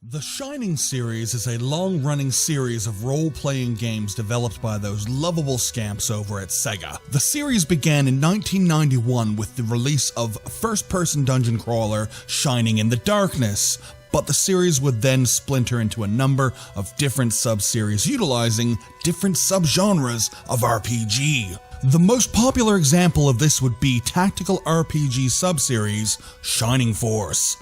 The Shining series is a long-running series of role-playing games developed by those lovable scamps over at Sega. The series began in 1991 with the release of first-person dungeon crawler Shining in the Darkness, but the series would then splinter into a number of different sub-series utilizing different subgenres of RPG. The most popular example of this would be tactical RPG sub-series Shining Force.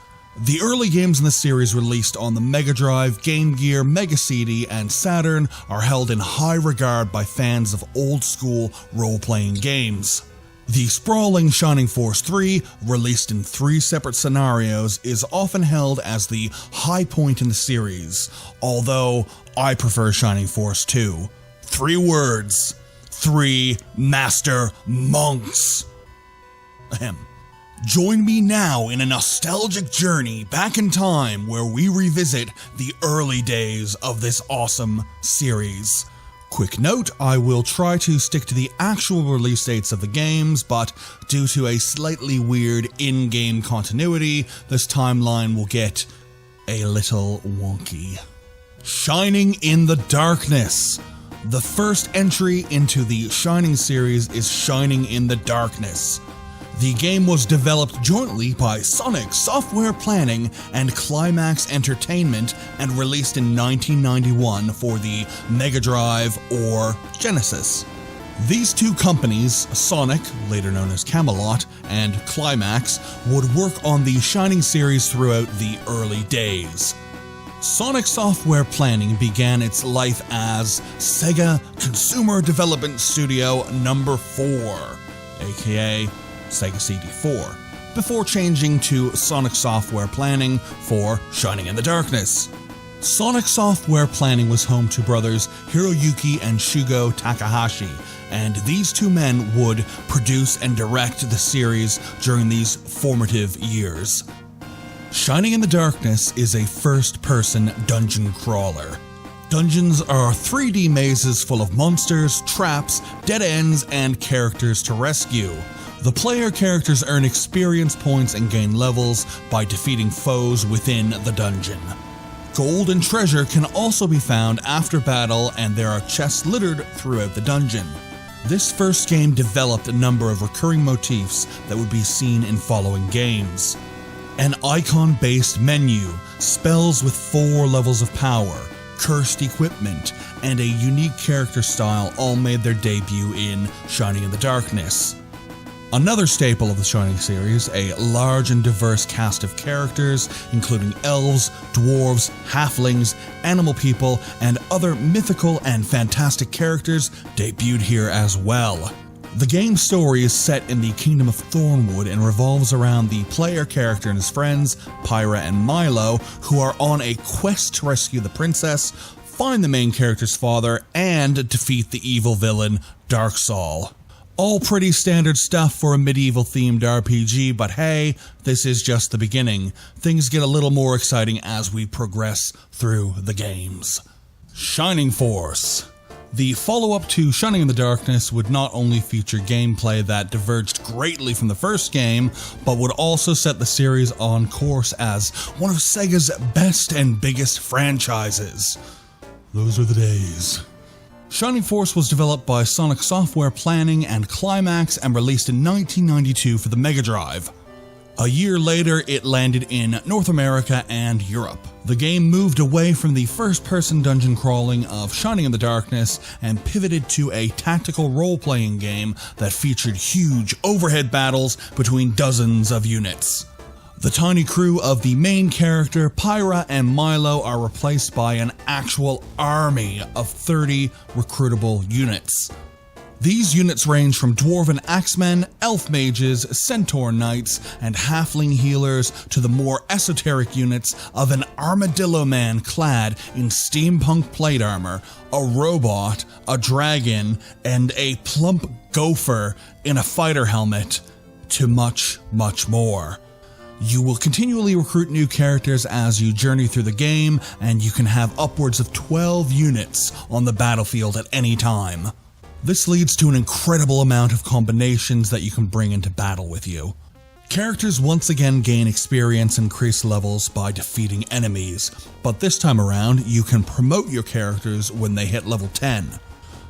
The early games in the series released on the Mega Drive, Game Gear, Mega CD, and Saturn are held in high regard by fans of old-school role-playing games. The sprawling Shining Force 3, released in 3 separate scenarios, is often held as the high point in the series, although I prefer Shining Force 2. 3 words. 3 Master Monks. Ahem. Join me now in a nostalgic journey back in time where we revisit the early days of this awesome series. Quick note, I will try to stick to the actual release dates of the games, but due to a slightly weird in-game continuity, this timeline will get a little wonky. Shining in the Darkness. The first entry into the Shining series is Shining in the Darkness. The game was developed jointly by Sonic Software Planning and Climax Entertainment and released in 1991 for the Mega Drive or Genesis. These two companies, Sonic, later known as Camelot, and Climax, would work on the Shining series throughout the early days. Sonic Software Planning began its life as Sega Consumer Development Studio No. 4, aka Sega CD4, before changing to Sonic Software Planning for Shining in the Darkness. Sonic Software Planning was home to brothers Hiroyuki and Shugo Takahashi, and these two men would produce and direct the series during these formative years. Shining in the Darkness is a first-person dungeon crawler. Dungeons are 3D mazes full of monsters, traps, dead ends, and characters to rescue. The player characters earn experience points and gain levels by defeating foes within the dungeon. Gold and treasure can also be found after battle, and there are chests littered throughout the dungeon. This first game developed a number of recurring motifs that would be seen in following games. An icon-based menu, spells with 4 levels of power, cursed equipment, and a unique character style all made their debut in Shining in the Darkness. Another staple of the Shining series, a large and diverse cast of characters, including elves, dwarves, halflings, animal people, and other mythical and fantastic characters, debuted here as well. The game's story is set in the Kingdom of Thornwood and revolves around the player character and his friends, Pyra and Milo, who are on a quest to rescue the princess, find the main character's father, and defeat the evil villain, Darksaul. All pretty standard stuff for a medieval-themed RPG, but hey, this is just the beginning. Things get a little more exciting as we progress through the games. Shining Force. The follow-up to Shining in the Darkness would not only feature gameplay that diverged greatly from the first game, but would also set the series on course as one of Sega's best and biggest franchises. Those are the days. Shining Force was developed by Sonic Software Planning and Climax and released in 1992 for the Mega Drive. A year later, it landed in North America and Europe. The game moved away from the first-person dungeon crawling of Shining in the Darkness and pivoted to a tactical role-playing game that featured huge overhead battles between dozens of units. The tiny crew of the main character, Pyra and Milo, are replaced by an actual army of 30 recruitable units. These units range from dwarven axemen, elf mages, centaur knights, and halfling healers to the more esoteric units of an armadillo man clad in steampunk plate armor, a robot, a dragon, and a plump gopher in a fighter helmet, to much, much more. You will continually recruit new characters as you journey through the game, and you can have upwards of 12 units on the battlefield at any time. This leads to an incredible amount of combinations that you can bring into battle with you. Characters once again gain experience and increase levels by defeating enemies, but this time around you can promote your characters when they hit level 10.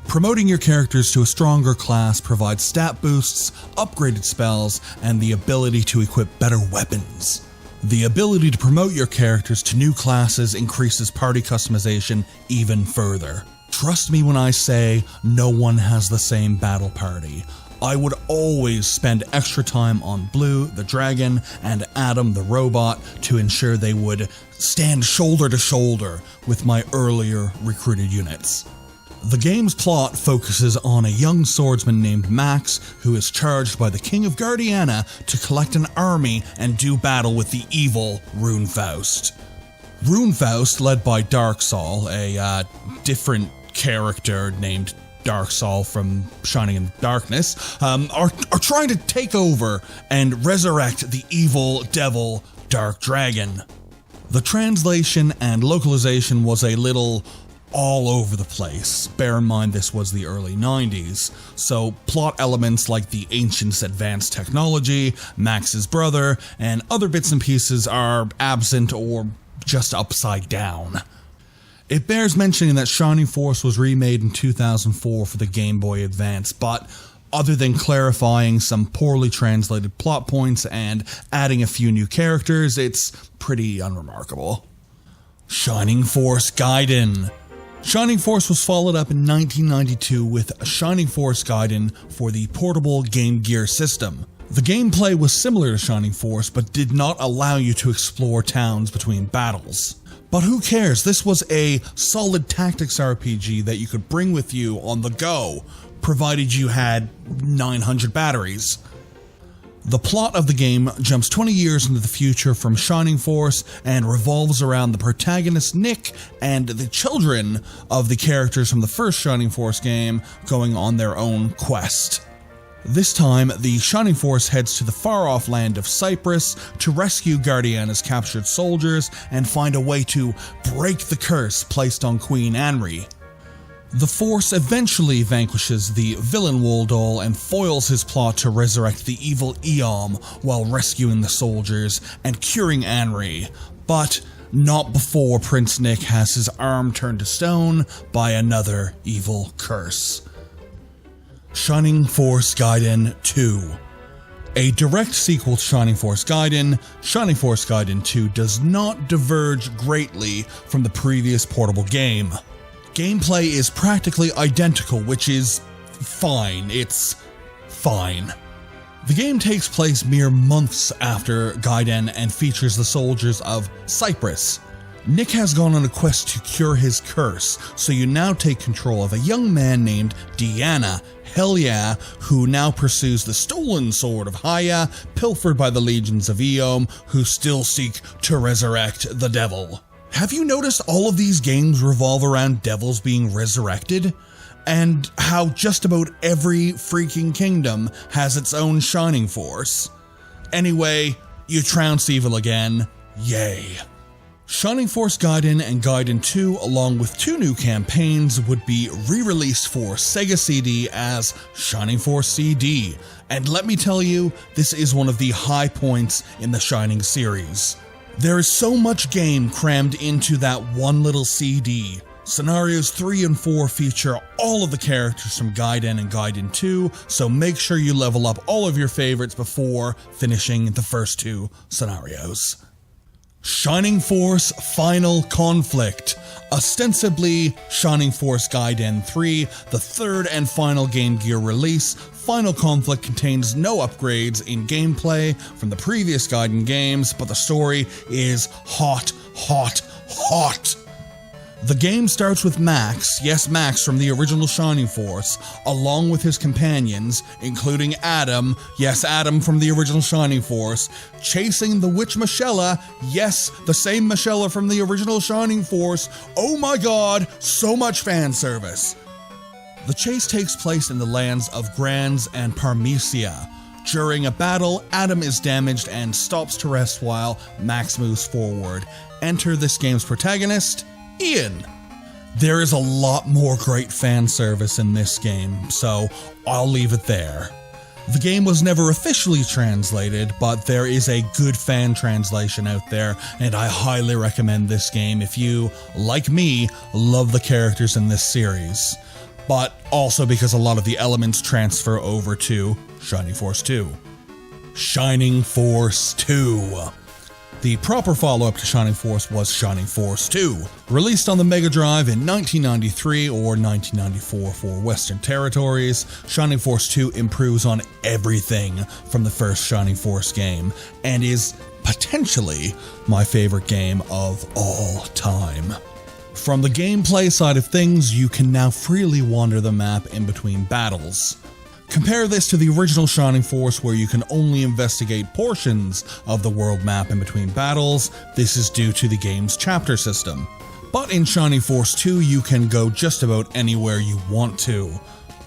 Promoting your characters to a stronger class provides stat boosts, upgraded spells, and the ability to equip better weapons. The ability to promote your characters to new classes increases party customization even further. Trust me when I say no one has the same battle party. I would always spend extra time on Blue, the dragon, and Adam, the robot, to ensure they would stand shoulder to shoulder with my earlier recruited units. The game's plot focuses on a young swordsman named Max, who is charged by the King of Guardiana to collect an army and do battle with the evil Runefaust. Runefaust, led by Darksaul, a different character named Darksaul from Shining in the Darkness, are trying to take over and resurrect the evil devil Dark Dragon. The translation and localization was a little all over the place. Bear in mind this was the early 90s, so plot elements like the Ancients' advanced technology, Max's brother, and other bits and pieces are absent or just upside down. It bears mentioning that Shining Force was remade in 2004 for the Game Boy Advance, but other than clarifying some poorly translated plot points and adding a few new characters, it's pretty unremarkable. Shining Force Gaiden. Shining Force was followed up in 1992 with Shining Force Gaiden for the portable Game Gear system. The gameplay was similar to Shining Force, but did not allow you to explore towns between battles. But who cares, this was a solid tactics RPG that you could bring with you on the go, provided you had 900 batteries. The plot of the game jumps 20 years into the future from Shining Force and revolves around the protagonist Nick and the children of the characters from the first Shining Force game going on their own quest. This time, the Shining Force heads to the far-off land of Cyprus to rescue Guardiana's captured soldiers and find a way to break the curse placed on Queen Anri. The Force eventually vanquishes the villain Woldol and foils his plot to resurrect the evil Eom while rescuing the soldiers and curing Anri, but not before Prince Nick has his arm turned to stone by another evil curse. Shining Force Gaiden 2. A direct sequel to Shining Force Gaiden, Shining Force Gaiden 2 does not diverge greatly from the previous portable game. Gameplay is practically identical, which is fine. It's fine. The game takes place mere months after Gaiden and features the soldiers of Cyprus. Nick has gone on a quest to cure his curse, so you now take control of a young man named Diana, hell yeah, who now pursues the stolen sword of Haya, pilfered by the legions of Eom, who still seek to resurrect the devil. Have you noticed all of these games revolve around devils being resurrected? And how just about every freaking kingdom has its own Shining Force? Anyway, you trounce evil again, yay. Shining Force Gaiden and Gaiden 2, along with 2 new campaigns, would be re-released for Sega CD as Shining Force CD, and let me tell you, this is one of the high points in the Shining series. There is so much game crammed into that one little CD. Scenarios 3 and 4 feature all of the characters from Gaiden and Gaiden 2, so make sure you level up all of your favorites before finishing the first 2 scenarios. Shining Force Final Conflict. Ostensibly Shining Force Gaiden 3, the third and final Game Gear release, Final Conflict contains no upgrades in gameplay from the previous Gaiden games, but the story is hot, hot, hot. The game starts with Max, yes Max from the original Shining Force, along with his companions, including Adam, yes Adam from the original Shining Force, chasing the witch Michella, yes the same Michella from the original Shining Force. Oh my god, so much fan service. The chase takes place in the lands of Granz and Parmesia. During a battle, Adam is damaged and stops to rest while Max moves forward. Enter this game's protagonist, Ian. There is a lot more great fan service in this game, so I'll leave it there. The game was never officially translated, but there is a good fan translation out there, and I highly recommend this game if you, like me, love the characters in this series. But also because a lot of the elements transfer over to Shining Force 2. Shining Force 2. The proper follow-up to Shining Force was Shining Force 2, released on the Mega Drive in 1993 or 1994 for Western territories. Shining Force 2 improves on everything from the first Shining Force game, and is potentially my favorite game of all time. From the gameplay side of things, you can now freely wander the map in between battles. Compare this to the original Shining Force, where you can only investigate portions of the world map in between battles. This is due to the game's chapter system. But in Shining Force 2, you can go just about anywhere you want to.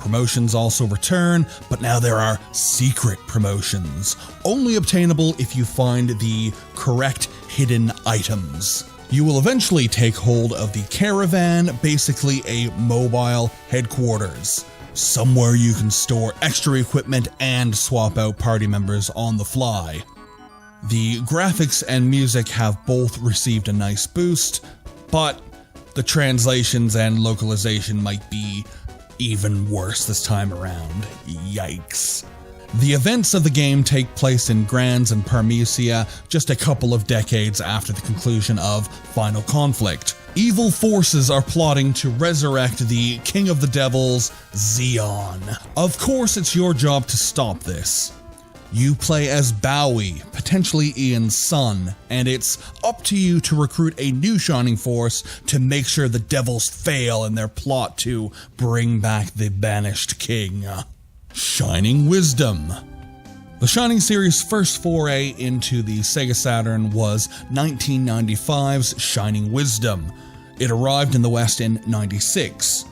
Promotions also return, but now there are secret promotions, only obtainable if you find the correct hidden items. You will eventually take hold of the Caravan, basically a mobile headquarters. Somewhere you can store extra equipment and swap out party members on the fly. The graphics and music have both received a nice boost, but the translations and localization might be even worse this time around. Yikes. The events of the game take place in Granz and Parmesia, just a couple of decades after the conclusion of Final Conflict. Evil forces are plotting to resurrect the King of the Devils, Xeon. Of course, it's your job to stop this. You play as Bowie, potentially Ian's son, and it's up to you to recruit a new Shining Force to make sure the Devils fail in their plot to bring back the banished king. Shining Wisdom. The Shining series' first foray into the Sega Saturn was 1995's Shining Wisdom. It arrived in the West in '96.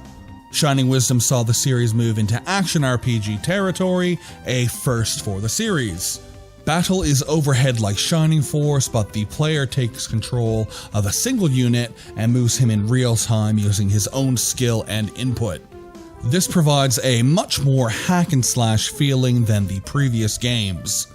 Shining Wisdom saw the series move into action RPG territory, a first for the series. Battle is overhead like Shining Force, but the player takes control of a single unit and moves him in real time using his own skill and input. This provides a much more hack-and-slash feeling than the previous games.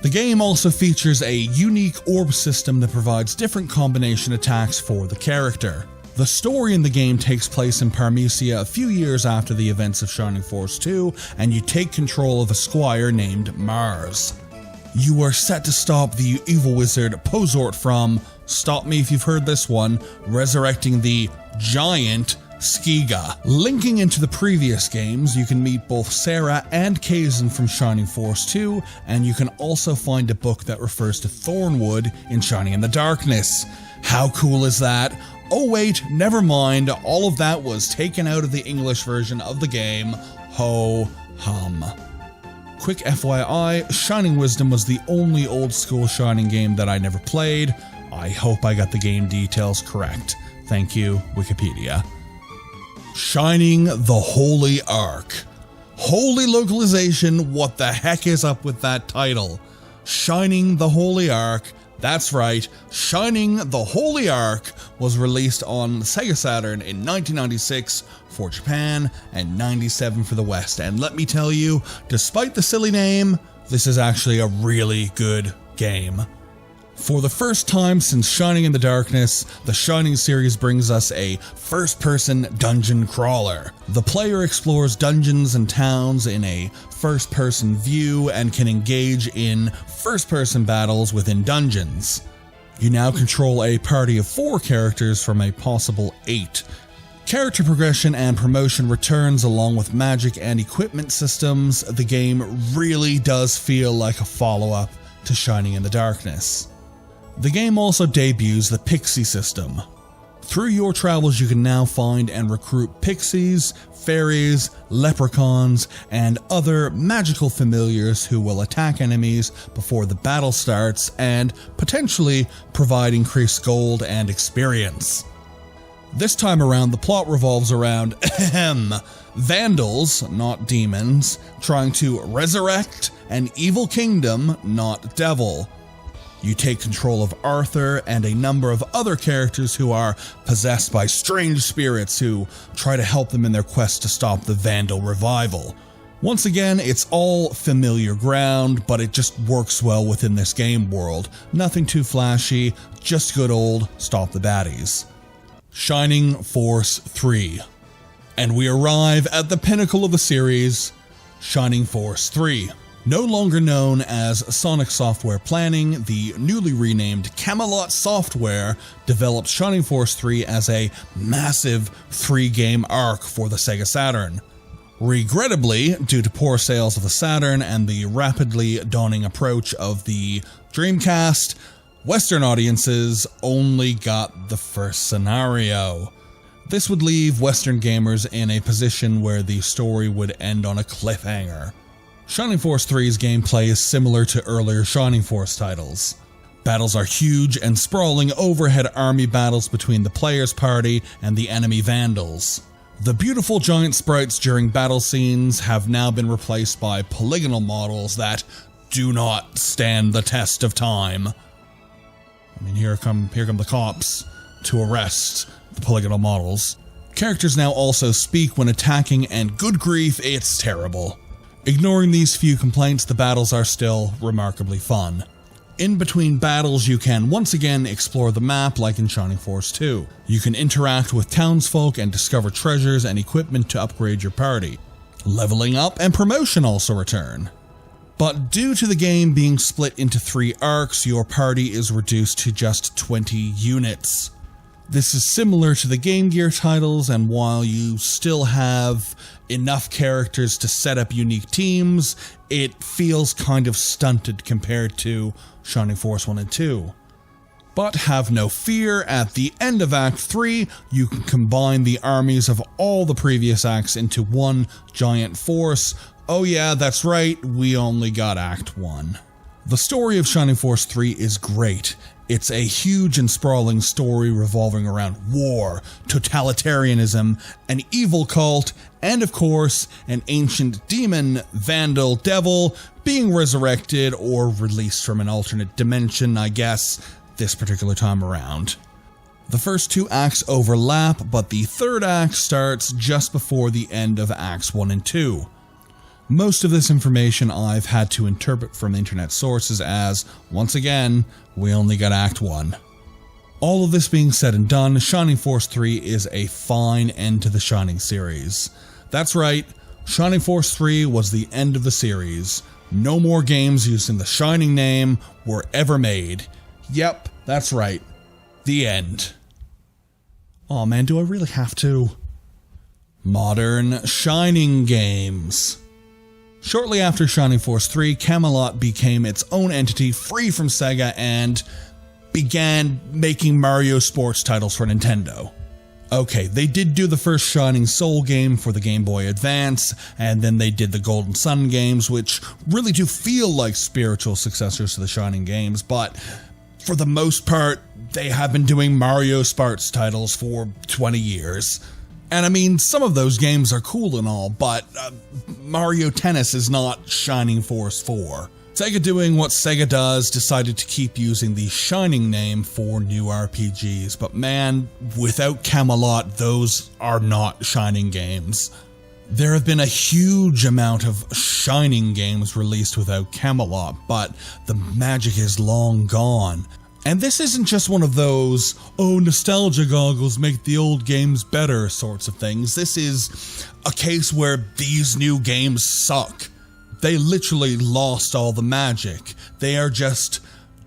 The game also features a unique orb system that provides different combination attacks for the character. The story in the game takes place in Parmesia a few years after the events of Shining Force 2, and you take control of a squire named Mars. You are set to stop the evil wizard Pozort from, stop me if you've heard this one, resurrecting the giant Skiga. Linking into the previous games, you can meet both Sarah and Kazan from Shining Force 2, and you can also find a book that refers to Thornwood in Shining in the Darkness. How cool is that? Oh wait, never mind, all of that was taken out of the English version of the game. Ho hum. Quick FYI, Shining Wisdom was the only old school Shining game that I never played. I hope I got the game details correct. Thank you, Wikipedia. Shining the Holy Ark. Holy localization, what the heck is up with that title? Shining the Holy Ark, that's right, Shining the Holy Ark was released on Sega Saturn in 1996 for Japan and 97 for the West, and let me tell you, despite the silly name, this is actually a really good game. For the first time since Shining in the Darkness, the Shining series brings us a first-person dungeon crawler. The player explores dungeons and towns in a first-person view and can engage in first-person battles within dungeons. You now control a party of 4 characters from a possible 8. Character progression and promotion returns along with magic and equipment systems. The game really does feel like a follow-up to Shining in the Darkness. The game also debuts the Pixie system. Through your travels you can now find and recruit pixies, fairies, leprechauns, and other magical familiars who will attack enemies before the battle starts and potentially provide increased gold and experience. This time around the plot revolves around vandals, not demons, trying to resurrect an evil kingdom, not devil. You take control of Arthur and a number of other characters who are possessed by strange spirits who try to help them in their quest to stop the Vandal revival. Once again, it's all familiar ground, but it just works well within this game world. Nothing too flashy, just good old stop the baddies. Shining Force 3. And we arrive at the pinnacle of the series, Shining Force 3. No longer known as Sonic Software Planning, the newly renamed Camelot Software developed Shining Force 3 as a massive 3-game arc for the Sega Saturn. Regrettably, due to poor sales of the Saturn and the rapidly dawning approach of the Dreamcast, Western audiences only got the first scenario. This would leave Western gamers in a position where the story would end on a cliffhanger. Shining Force 3's gameplay is similar to earlier Shining Force titles. Battles are huge and sprawling overhead army battles between the player's party and the enemy vandals. The beautiful giant sprites during battle scenes have now been replaced by polygonal models that do not stand the test of time. I mean, here come the cops to arrest the polygonal models. Characters now also speak when attacking, and good grief, it's terrible. Ignoring these few complaints, the battles are still remarkably fun. In between battles, you can once again explore the map like in Shining Force 2. You can interact with townsfolk and discover treasures and equipment to upgrade your party. Leveling up and promotion also return. But due to the game being split into 3 arcs, your party is reduced to just 20 units. This is similar to the Game Gear titles, and while you still have enough characters to set up unique teams, it feels kind of stunted compared to Shining Force 1 and 2. But have no fear, at the end of Act 3, you can combine the armies of all the previous acts into one giant force. Oh yeah, that's right, we only got Act 1. The story of Shining Force 3 is great. It's a huge and sprawling story revolving around war, totalitarianism, an evil cult, and of course, an ancient demon, vandal, devil being resurrected or released from an alternate dimension, I guess, this particular time around. The first 2 acts overlap, but the third act starts just before the end of Acts 1 and 2. Most of this information I've had to interpret from internet sources as, once again, we only got Act 1. All of this being said and done, Shining Force 3 is a fine end to the Shining series. That's right, Shining Force 3 was the end of the series. No more games using the Shining name were ever made. Yep, that's right. The end. Aw man, do I really have to? Modern Shining games. Shortly after Shining Force 3, Camelot became its own entity free from Sega and began making Mario sports titles for Nintendo. Okay, they did do the first Shining Soul game for the Game Boy Advance, and then they did the Golden Sun games, which really do feel like spiritual successors to the Shining games, but for the most part, they have been doing Mario sports titles for 20 years. And I mean, some of those games are cool and all, but Mario Tennis is not Shining Force 4. Sega, doing what Sega does, decided to keep using the Shining name for new RPGs, but man, without Camelot, those are not Shining games. There have been a huge amount of Shining games released without Camelot, but the magic is long gone. And this isn't just one of those, oh, nostalgia goggles make the old games better sorts of things. This is a case where these new games suck. They literally lost all the magic. They are just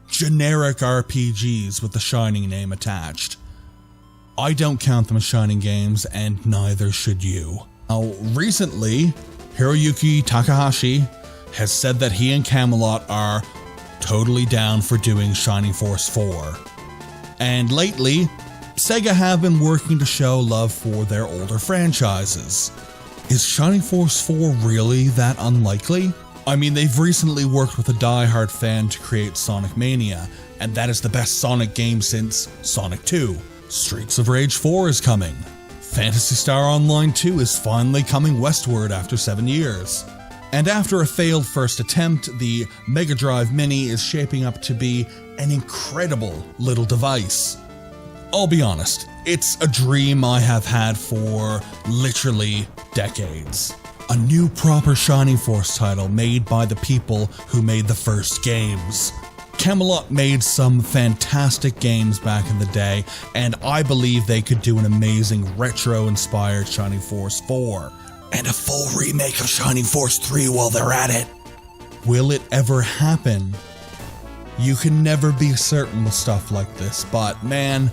generic RPGs with the Shining name attached. I don't count them as Shining games, and neither should you. Now, recently, Hiroyuki Takahashi has said that he and Camelot are totally down for doing Shining Force 4. And lately, Sega have been working to show love for their older franchises. Is Shining Force 4 really that unlikely? I mean, they've recently worked with a die-hard fan to create Sonic Mania, and that is the best Sonic game since Sonic 2. Streets of Rage 4 is coming. Phantasy Star Online 2 is finally coming westward after 7 years. And after a failed first attempt, the Mega Drive Mini is shaping up to be an incredible little device. I'll be honest, it's a dream I have had for literally decades. A new proper Shining Force title made by the people who made the first games. Camelot made some fantastic games back in the day, and I believe they could do an amazing retro-inspired Shining Force 4. And a full remake of Shining Force 3 while they're at it. Will it ever happen? You can never be certain with stuff like this, but man,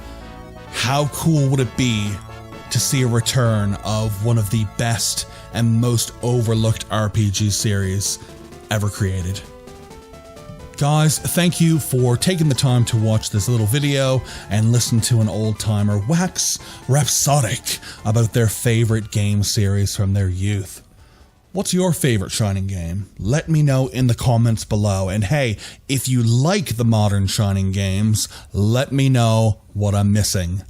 how cool would it be to see a return of one of the best and most overlooked RPG series ever created. Guys, thank you for taking the time to watch this little video and listen to an old-timer wax rhapsodic about their favorite game series from their youth. What's your favorite Shining game? Let me know in the comments below. And hey, if you like the modern Shining games, let me know what I'm missing.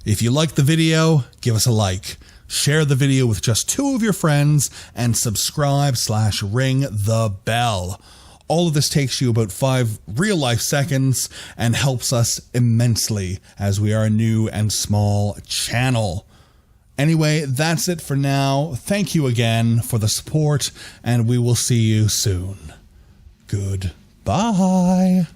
If you liked the video, give us a like. Share the video with just 2 of your friends and subscribe/ring the bell. All of this takes you about 5 real-life seconds and helps us immensely as we are a new and small channel. Anyway, that's it for now. Thank you again for the support, and we will see you soon. Goodbye.